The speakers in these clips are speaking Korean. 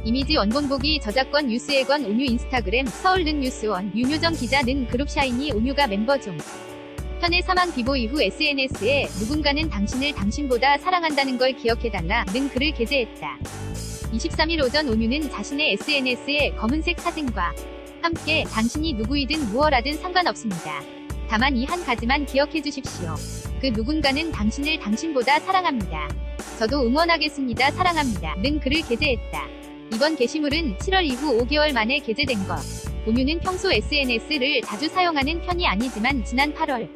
이미지 원본보기 저작권 뉴스의권 온유 인스타그램 서울는 뉴스원 윤효정 기자는 그룹 샤이니 온유가 멤버 중 현의 사망 비보 이후 SNS에 누군가는 당신을 당신보다 사랑한다는 걸 기억해달라는 글을 게재했다. 23일 오전 온유는 자신의 SNS에 검은색 사진과 함께 당신이 누구이든 무엇하든 상관없습니다. 다만 이 한 가지만 기억해 주십시오. 그 누군가는 당신을 당신보다 사랑합니다. 저도 응원하겠습니다. 사랑합니다. 는 글을 게재했다. 이번 게시물은 7월 이후 5개월 만에 게재된 것. 온유는 평소 SNS를 자주 사용하는 편이 아니지만 지난 8월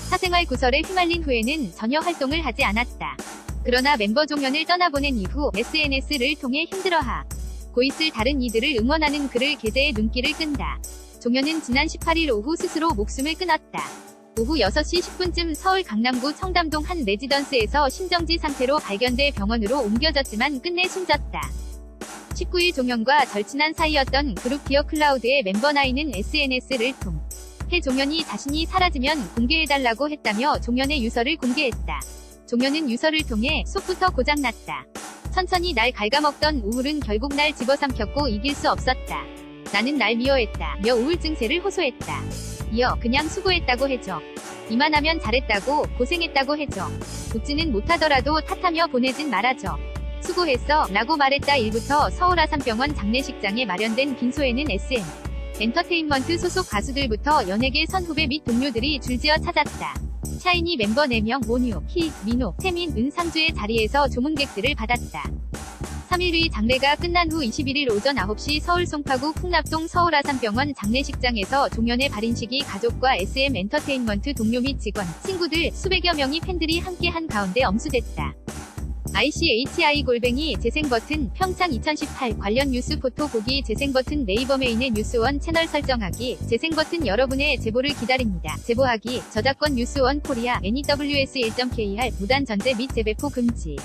사생활 구설에 휘말린 후에는 전혀 활동을 하지 않았다. 그러나 멤버 종현을 떠나보낸 이후 SNS를 통해 힘들어하고 있을 다른 이들을 응원하는 글을 게재해 눈길을 끈다. 종현은 지난 18일 오후 스스로 목숨을 끊었다. 오후 6시 10분쯤 서울 강남구 청담동 한 레지던스에서 심정지 상태로 발견돼 병원으로 옮겨졌지만 끝내 숨졌다. 19일 종현과 절친한 사이였던 그룹 디어 클라우드의 멤버 나이는 SNS를 통해 종현이 자신이 사라지면 공개해달라고 했다며 종현의 유서를 공개했다. 종현은 유서를 통해 속부터 고장났다. 천천히 날 갉아먹던 우울은 결국 날 집어삼켰고 이길 수 없었다. 나는 날 미워했다 며 우울증세를 호소했다. 이어 그냥 수고했다고 해줘. 이만하면 잘했다고 고생했다고 해줘. 웃지는 못하더라도 탓하며 보내진 말아줘. 수고했어 라고 말했다. 1부터 서울 아산병원 장례식장에 마련된 빈소에는 SM 엔터테인먼트 소속 가수들부터 연예계 선후배 및 동료들이 줄지어 찾았다. 샤이니 멤버 4명 온유, 희, 민호, 태민, 은 상주의 자리에서 조문객들을 받았다. 3일의 장례가 끝난 후 21일 오전 9시 서울 송파구 풍납동 서울 아산병원 장례식장에서 종현의 발인식이 가족과 SM 엔터테인먼트 동료 및 직원, 친구들 수백여 명의 팬들이 함께한 가운데 엄수됐다. ICHI_재생버튼 평창 2018 관련 뉴스 포토 보기 재생버튼 네이버 메인의 뉴스원 채널 설정하기 재생버튼 여러분의 제보를 기다립니다. 제보하기 저작권 뉴스원 코리아 NEWS 1.KR 무단 전제 및 재배포 금지